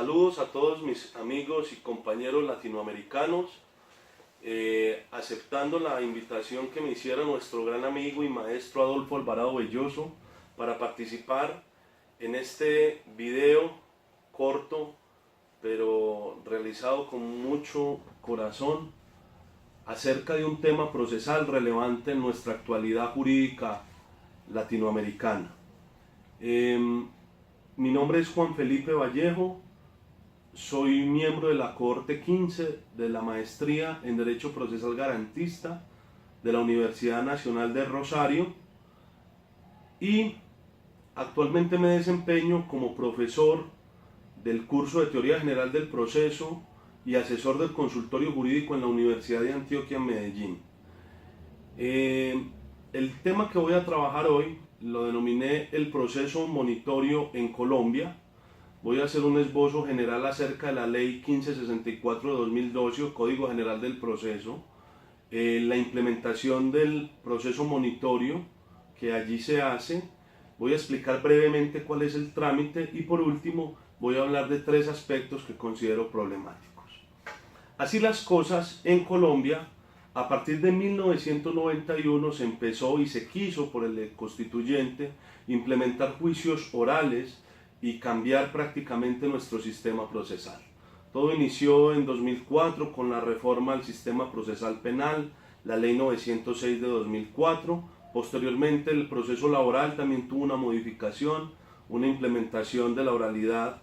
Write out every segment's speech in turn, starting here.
Saludos a todos mis amigos y compañeros latinoamericanos, aceptando la invitación que me hiciera nuestro gran amigo y maestro Adolfo Alvarado Belloso para participar en este video corto pero realizado con mucho corazón acerca de un tema procesal relevante en nuestra actualidad jurídica latinoamericana. Mi nombre es Juan Felipe Vallejo, soy miembro de la cohorte 15 de la maestría en Derecho Procesal Garantista de la Universidad Nacional de Rosario y actualmente me desempeño como profesor del curso de Teoría General del Proceso y asesor del consultorio jurídico en la Universidad de Antioquia en Medellín. El tema que voy a trabajar hoy lo denominé el proceso monitorio en Colombia. Voy a hacer un esbozo general acerca de la Ley 1564 de 2012, o Código General del Proceso, la implementación del proceso monitorio que allí se hace. Voy a explicar brevemente cuál es el trámite y por último voy a hablar de tres aspectos que considero problemáticos. Así las cosas, en Colombia, a partir de 1991 se empezó y se quiso por el constituyente implementar juicios orales y cambiar prácticamente nuestro sistema procesal. Todo inició en 2004 con la reforma al sistema procesal penal, la ley 906 de 2004. Posteriormente el proceso laboral también tuvo una modificación, una implementación de la oralidad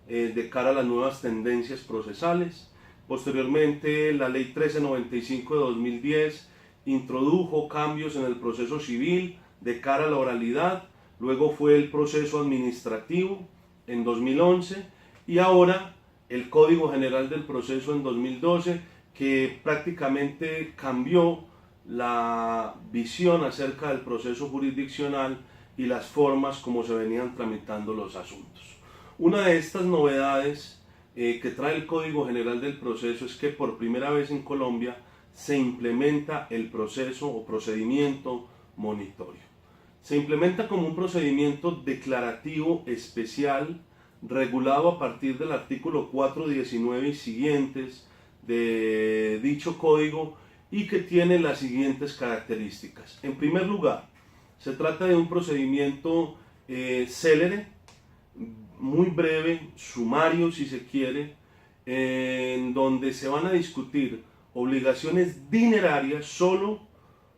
de cara a las nuevas tendencias procesales. Posteriormente la ley 1395 de 2010 introdujo cambios en el proceso civil de cara a la oralidad. Luego fue el proceso administrativo en 2011 y ahora el Código General del Proceso en 2012, que prácticamente cambió la visión acerca del proceso jurisdiccional y las formas como se venían tramitando los asuntos. Una de estas novedades que trae el Código General del Proceso es que por primera vez en Colombia se implementa el proceso o procedimiento monitorio. Se implementa como un procedimiento declarativo especial regulado a partir del artículo 419 y siguientes de dicho código y que tiene las siguientes características. En primer lugar, se trata de un procedimiento célere, muy breve, sumario si se quiere, en donde se van a discutir obligaciones dinerarias solo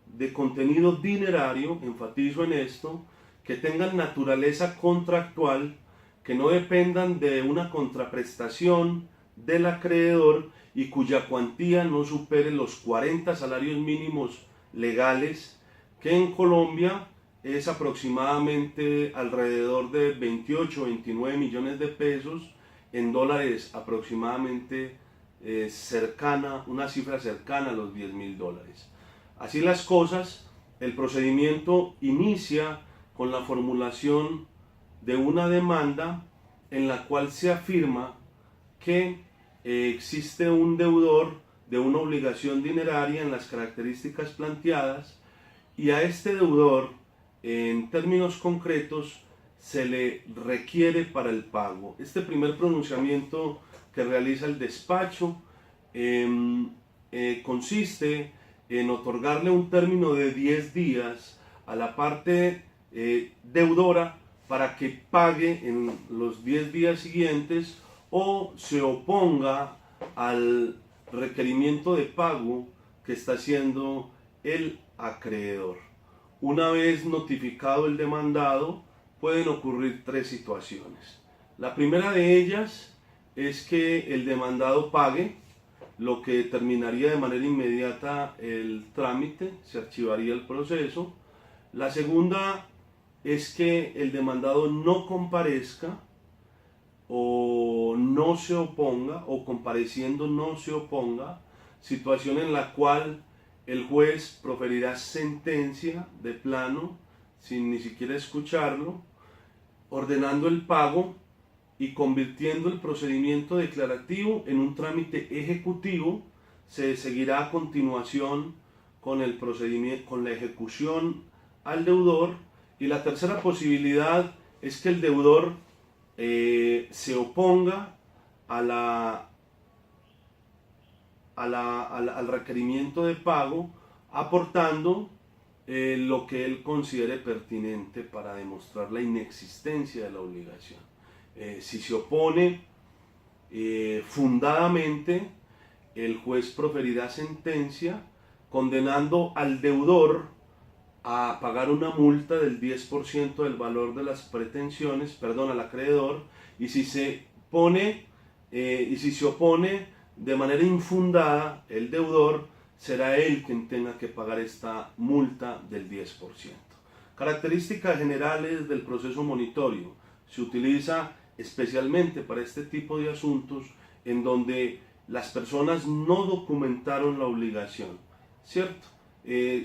de contenido dinerario, enfatizo en esto, que tengan naturaleza contractual, que no dependan de una contraprestación del acreedor y cuya cuantía no supere los 40 salarios mínimos legales, que en Colombia es aproximadamente alrededor de 28 o 29 millones de pesos, en dólares aproximadamente una cifra cercana a los $10.000. Así las cosas, el procedimiento inicia con la formulación de una demanda en la cual se afirma que existe un deudor de una obligación dineraria en las características planteadas y a este deudor, en términos concretos, se le requiere para el pago. Este primer pronunciamiento que realiza el despacho consiste en otorgarle un término de 10 días a la parte deudora para que pague en los 10 días siguientes o se oponga al requerimiento de pago que está haciendo el acreedor. Una vez notificado el demandado, pueden ocurrir tres situaciones. La primera de ellas es que el demandado pague, lo que terminaría de manera inmediata el trámite, se archivaría el proceso. La segunda es que el demandado no comparezca o no se oponga, o compareciendo no se oponga, situación en la cual el juez proferirá sentencia de plano, sin ni siquiera escucharlo, ordenando el pago y convirtiendo el procedimiento declarativo en un trámite ejecutivo. Se seguirá a continuación con el procedimiento, con la ejecución al deudor. Y la tercera posibilidad es que el deudor se oponga al requerimiento de pago, aportando lo que él considere pertinente para demostrar la inexistencia de la obligación. Si se opone fundadamente, el juez proferirá sentencia condenando al deudor a pagar una multa del 10% del valor de las pretensiones, al acreedor, y si se opone de manera infundada, el deudor será él quien tenga que pagar esta multa del 10%. Características generales del proceso monitorio. Se utiliza especialmente para este tipo de asuntos en donde las personas no documentaron la obligación, ¿cierto?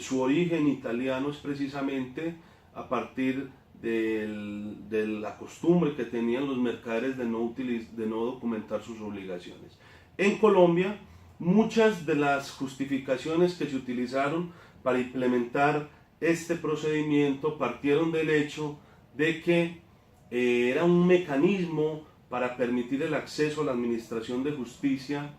Su origen italiano es precisamente a partir de la costumbre que tenían los mercaderes de no documentar sus obligaciones. En Colombia, muchas de las justificaciones que se utilizaron para implementar este procedimiento partieron del hecho de que era un mecanismo para permitir el acceso a la administración de justicia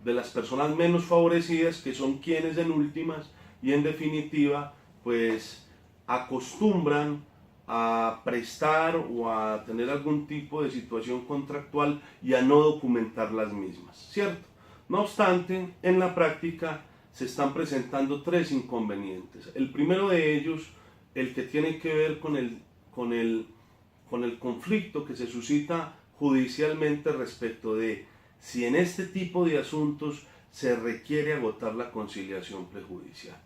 de las personas menos favorecidas, que son quienes en últimas y en definitiva pues acostumbran a prestar o a tener algún tipo de situación contractual y a no documentar las mismas, ¿cierto? No obstante, en la práctica se están presentando tres inconvenientes. El primero de ellos, el que tiene que ver con el conflicto que se suscita judicialmente respecto de si en este tipo de asuntos se requiere agotar la conciliación prejudicial.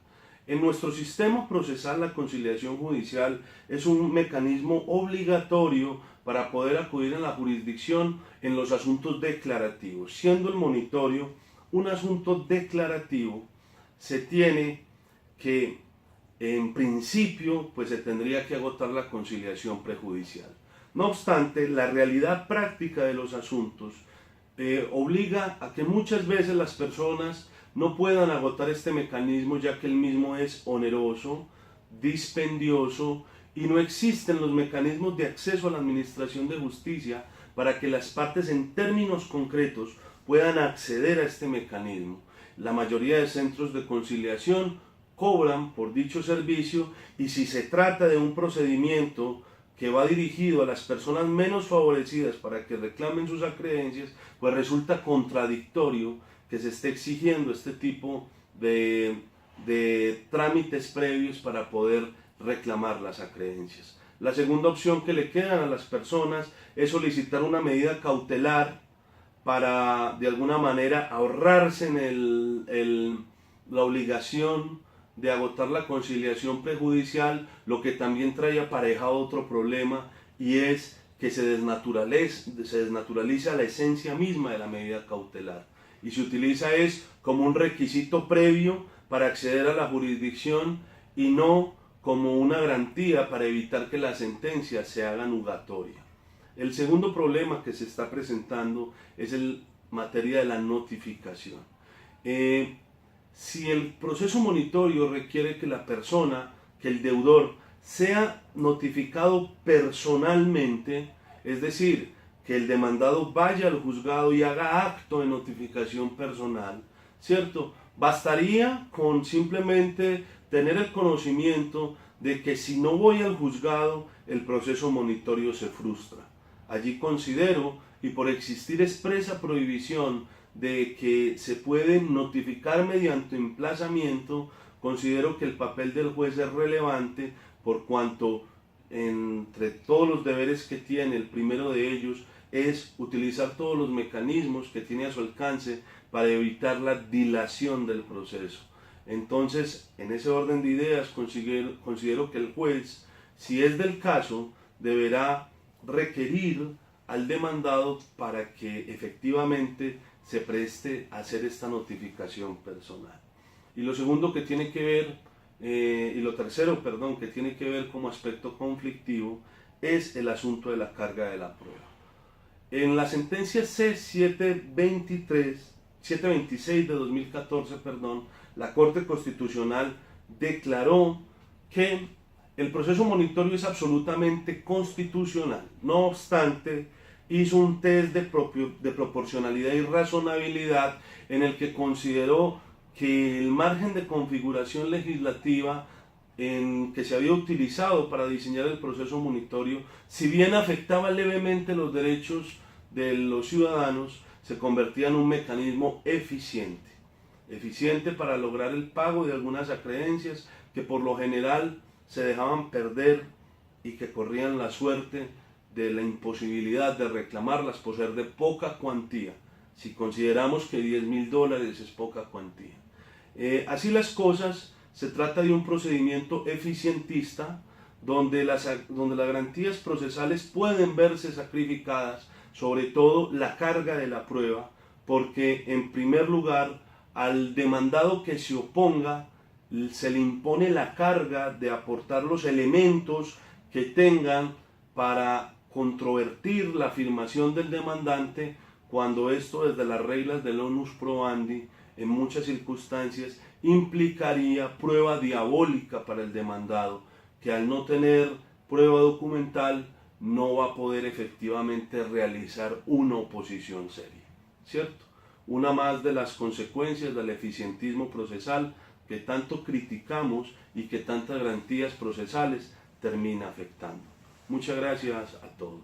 En nuestro sistema procesal, la conciliación judicial es un mecanismo obligatorio para poder acudir a la jurisdicción en los asuntos declarativos. Siendo el monitorio un asunto declarativo, se tiene que, en principio, pues se tendría que agotar la conciliación prejudicial. No obstante, la realidad práctica de los asuntos obliga a que muchas veces las personas no puedan agotar este mecanismo, ya que el mismo es oneroso, dispendioso, y no existen los mecanismos de acceso a la administración de justicia para que las partes en términos concretos puedan acceder a este mecanismo. La mayoría de centros de conciliación cobran por dicho servicio, y si se trata de un procedimiento que va dirigido a las personas menos favorecidas para que reclamen sus acreencias, pues resulta contradictorio que se esté exigiendo este tipo de trámites previos para poder reclamar las acreencias. La segunda opción que le quedan a las personas es solicitar una medida cautelar para de alguna manera ahorrarse la obligación de agotar la conciliación prejudicial, lo que también trae aparejado otro problema, y es que se desnaturaliza la esencia misma de la medida cautelar y se utiliza como un requisito previo para acceder a la jurisdicción y no como una garantía para evitar que la sentencia se haga nugatoria. El segundo problema que se está presentando es en materia de la notificación. Si el proceso monitorio requiere que que el deudor sea notificado personalmente, es decir, que el demandado vaya al juzgado y haga acto de notificación personal, ¿cierto? Bastaría con simplemente tener el conocimiento de que si no voy al juzgado, el proceso monitorio se frustra. Allí considero, y por existir expresa prohibición de que se puede notificar mediante emplazamiento, considero que el papel del juez es relevante, por cuanto entre todos los deberes que tiene, el primero de ellos es utilizar todos los mecanismos que tiene a su alcance para evitar la dilación del proceso. Entonces, en ese orden de ideas, considero que el juez, si es del caso, deberá requerir al demandado para que efectivamente se preste a hacer esta notificación personal. Y lo segundo que tiene que ver, que tiene que ver como aspecto conflictivo, es el asunto de la carga de la prueba. En la sentencia C-726 de 2014, la Corte Constitucional declaró que el proceso monitorio es absolutamente constitucional. No obstante, hizo un test de proporcionalidad y razonabilidad en el que consideró que el margen de configuración legislativa que se había utilizado para diseñar el proceso monitorio, si bien afectaba levemente los derechos de los ciudadanos, se convertía en un mecanismo eficiente para lograr el pago de algunas acreencias que por lo general se dejaban perder y que corrían la suerte de la imposibilidad de reclamarlas por ser de poca cuantía, si consideramos que $10.000 es poca cuantía. Así las cosas, se trata de un procedimiento eficientista donde las garantías procesales pueden verse sacrificadas, sobre todo la carga de la prueba, porque en primer lugar al demandado que se oponga se le impone la carga de aportar los elementos que tengan para controvertir la afirmación del demandante, cuando esto desde las reglas del onus probandi en muchas circunstancias implicaría prueba diabólica para el demandado, que al no tener prueba documental no va a poder efectivamente realizar una oposición seria, ¿cierto? Una más de las consecuencias del eficientismo procesal que tanto criticamos y que tantas garantías procesales termina afectando. Muchas gracias a todos.